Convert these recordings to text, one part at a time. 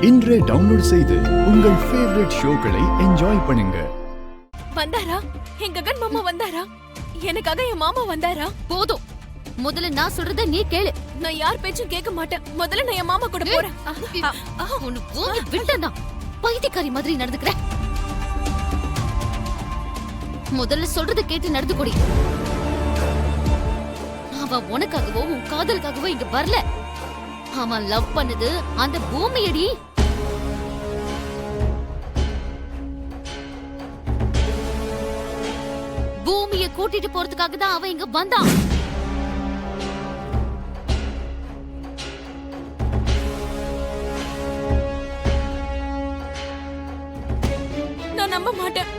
இன்றே டவுன்லோட் செய்து உங்கள் ஃபேவரட் ஷோக்களை என்ஜாய் பண்ணுங்க. வந்தாரா? என் ககன் மாமா வந்தாரா? எனக்காக என் மாமா வந்தாரா? போதும், முதல்ல நான் சொல்றத நீ கேளு. நான் யார் பேச்சும் கேட்க மாட்டேன். முதல்ல நான் என் மாமா கூட போறேன். உன்னை ஓங்கி விட்டனா பைத்தியக்காரி மாதிரி நடந்துக்கிற. முதல்ல சொல்றத கேட்டு நடந்து கொடி. அவன் உனக்காகவோ உன் காதலுக்காகவோ இங்க வரல. அவன் லவ் பண்ணது அந்த பூமியடி. பூமியை கூட்டிட்டு போறதுக்காக தான் அவன் இங்க வந்தான். நான் நம்ப மாட்டேன்.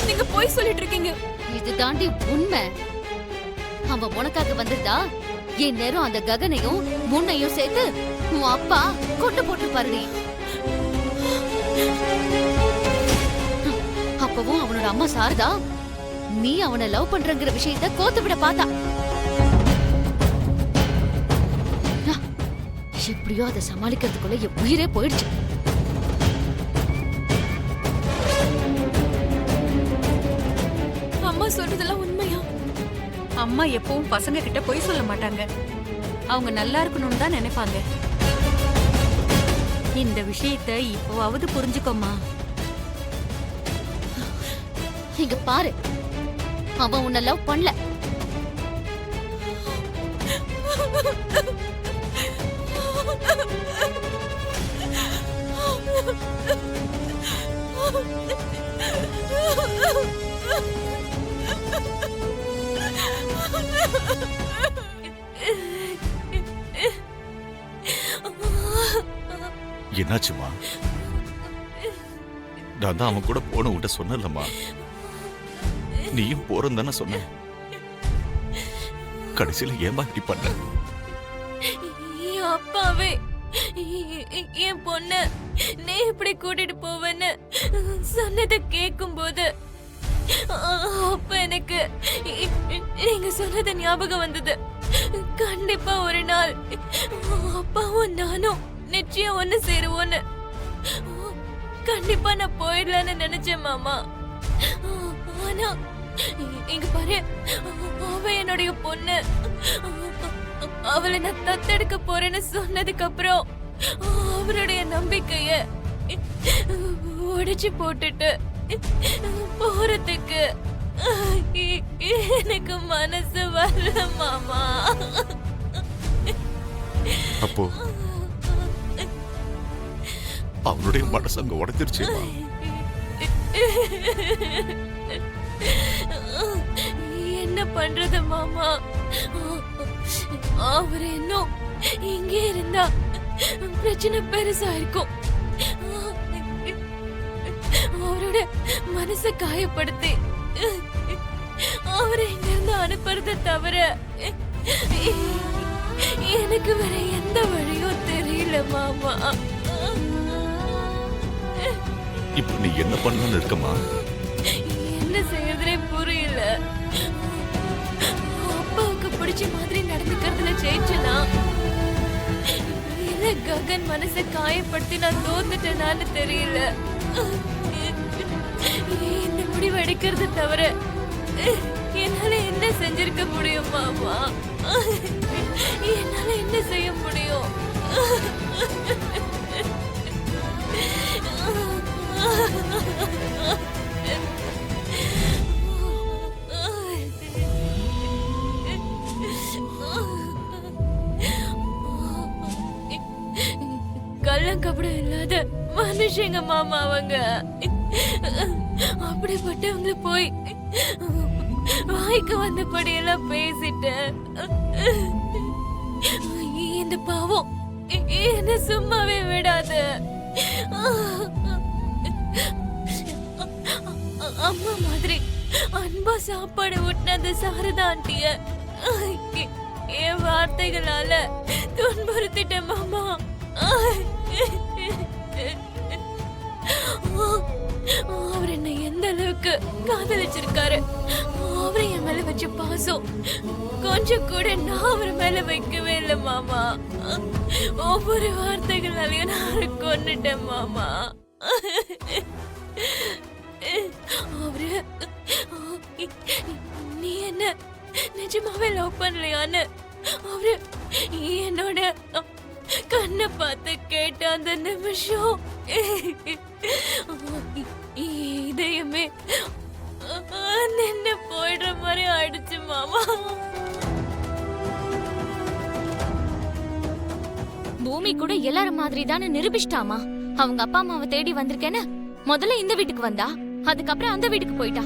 நீங்க போய் சொல்லிட்டு இருக்கீங்க. இது தாண்டி உண்மை. அவன் உனக்காக வந்திருந்தா என் நேரம் அந்த ககனையும் முன்னையும் சேர்த்து உன் அப்பா கொண்டு போட்டுருப்பாரு. அப்பவும் அவனோட அம்மா சாரதா நீ அவனை லவ் பண்றங்கிற விஷயத்த கோத்து விட பார்த்தா. எப்படியோ அதை சமாளிக்கிறதுக்குள்ள என் உயிரே போயிடுச்சு. அம்மா சொல்றதெல்லாம் உண்மையா? அம்மா எப்பவும் பசங்க கிட்ட பொய் சொல்ல மாட்டாங்க. அவங்க நல்லா இருக்கணும்னு தான் நினைப்பாங்க. இந்த விஷயத்தை இப்போவாவது புரிஞ்சுக்கோமா. இங்க பாரு, அவன் உன்னை லவ் பண்ணல. என்னாச்சுமா? நான் தான் அவன் கூட போன விட்ட சொன்னலம்மா. நீயும் போறன்னு தானே சொன்ன. கடைசியில ஏமா இப்படி பண்ண? அப்பாவே என் பொண்ண நீ இப்படி கூட்டிட்டு போவேன்னு சொன்னதை கேட்கும் போது அப்ப எனக்கு நீங்க சொன்னது ஞாபகம் வந்தது. கண்டிப்பா ஒரு நாள் அப்பாவும் நானும் நிச்சயம் ஒண்ணு சேருவோன்னு. கண்டிப்பா நான் போயிடலான்னு நினைச்சேன் மாமா. ஆனா இங்க பாரு, அவ என்னுடைய பொண்ணு. அவளை நான் தத்தெடுக்க போறேன்னு சொன்னதுக்கு அப்புறம் அவருடைய நம்பிக்கைய உடைச்சு போட்டுட்டு போறதுக்கு எனக்கு மனசு வரல மாமா. அப்போ அவனுடைய மனசு அங்க உடைச்சிருச்சு. என்ன பண்றது மாமா? அவர் இன்னும் இங்கே இருந்தா பிரச்சனை பெருசா இருக்கும். அவரோட மனசை காயப்படுத்தி அவரை இங்க இருந்து அனுப்புறத தவிர எனக்கு வேற எந்த வழியும் தெரியல மாமா. இப்ப நீ என்ன பண்ணலாம்னு இருக்கமா? என்ன செய்யறதுனே புரியல. அப்பாவுக்கு பிடிச்ச மாதிரி நடந்துக்கிறதுல ஜெயிச்சனா இல்ல ககன் மனசை காயப்படுத்தி நான் தோத்துட்டேனான்னு தெரியல. இந்த முடிவு எடுக்கிறது தவிர என்னால என்ன செஞ்சிருக்க முடியும் மாமா? என்னால என்ன செய்ய முடியும்? கள்ளங்கபடம் இல்லாத மனுஷங்க மாமா அவங்க. அப்படிப்பட்டவங்களை போய் வாய்க்கு வந்தபடியெல்லாம் பேசிட்டு இந்த பாவம் என்ன சும்மாவே விடாது. அம்மா மாதிரி அன்பா சாப்பாடு ஊட்டின அந்த சாரதா ஆண்டிய என் வார்த்தைகளால துன்புறுத்திட்டேன் மாமா. அவர் என்ன எந்த அளவுக்கு காதலிச்சிருக்காரு, அவர் அவரு என் மேல வச்ச பாசம் கொஞ்சம் கூட நான் அவர் மேல வைக்கவே இல்லை மாமா. ஒவ்வொரு வார்த்தைகளாலையும் நான் அவரை கொன்னுட்டேன் மாமா. அவரு நீ என்ன நிஜமாவே லவ் பண்ணலையான்னு அவரு என்னோட கண்ணை பார்த்து கேட்ட அந்த நிமிஷம் இதயமே நின்னு போயிடுற மாதிரி ஆயிடுச்சு மாமா. பூமி கூட எல்லாரும் மாதிரி தானே நிரூபிச்சிட்டாமா. அவங்க அப்பா அம்மாவை தேடி வந்திருக்கேன்னு முதல்ல இந்த வீட்டுக்கு வந்தா, அதுக்கப்புறம் அந்த வீட்டுக்கு போயிட்டா.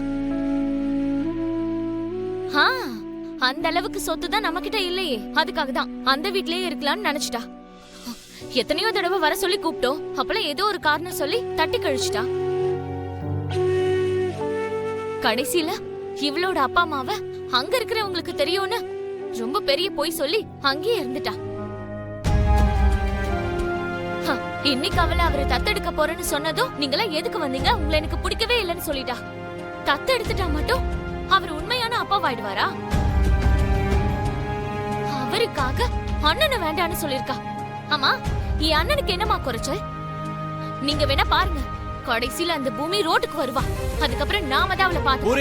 அந்த அளவுக்கு சொத்து தான் நம்ம கிட்ட இல்லையே, அதுக்காக தான் அந்த வீட்லயே இருக்கலாம்னு நினைச்சிட்டா. எத்தனையோ தடவை வர சொல்லி கூப்பிட்டோம், அப்பலாம் ஏதோ ஒரு காரணம் சொல்லி தட்டி கழிச்சிட்டா. கடைசியில இவளோட அப்பா அம்மாவ அங்க இருக்கிறவங்களுக்கு தெரியும்னு ரொம்ப பெரிய பொய் சொல்லி அங்கேயே இருந்துட்டா. இன்னைக்கு அவளை அவரை தத்தெடுக்க போறேன்னு சொன்னதும் நீங்களாம் எதுக்கு வந்தீங்க, உங்களை எனக்கு பிடிக்கவே இல்லைன்னு சொல்லிட்டா. தத்தெடுத்துட்டா மட்டும் அவர் உண்மையான அப்பாவாயிடுவாரா? அவருக்காக அண்ணனை வேண்டான்னு சொல்லிருக்கா. ஆமா, என் அண்ணனுக்கு என்னமா குறைச்சல்? நீங்க வேணா பாருங்க, கடைசியில அந்த பூமி ரோட்டுக்கு வருவா. அதுக்கப்புறம் நாம தான் அவளை பார்த்து.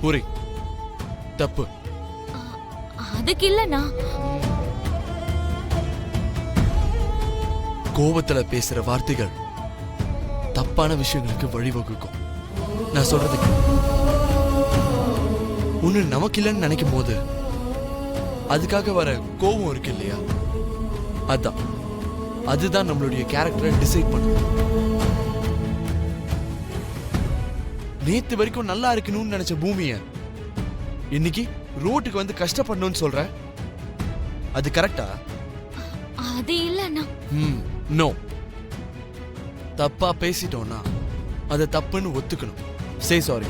பூரி, தப்பு. அதுக்கு இல்லனா, கோபத்துல பேசுற வார்த்தைகள் தப்பான விஷயங்களுக்கு வழிவகுக்கும். நான் சொல்றதுக்கு ஒண்ணு நமக்கு இல்லைன்னு நினைக்கும் போது அதுக்காக வர கோபம் இருக்கு இல்லையா, அதுதான் நம்மளுடைய கேரக்டரை டிசைட் பண்ணும். நேத்து வரைக்கும் நல்லா இருக்கணும்னு நினைச்ச பூமிய இன்னைக்கு ரோட்டுக்கு வந்து கஷ்டப்படணும்னு சொல்ற, அது கரெக்டா? அது இல்லனா. நோ. தப்பா பேசிட்டோம்னா அதை தப்புன்னு ஒத்துக்கணும். சே சாரி.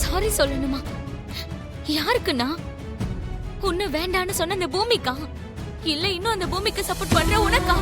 சாரி சொல்லணுமா? யாருக்குன்னா? உன்னை வேண்டான்னு சொன்ன அந்த பூமிக்கா, இல்ல இன்னும் அந்த பூமிக்கு சப்போர்ட் பண்ற உனக்கா?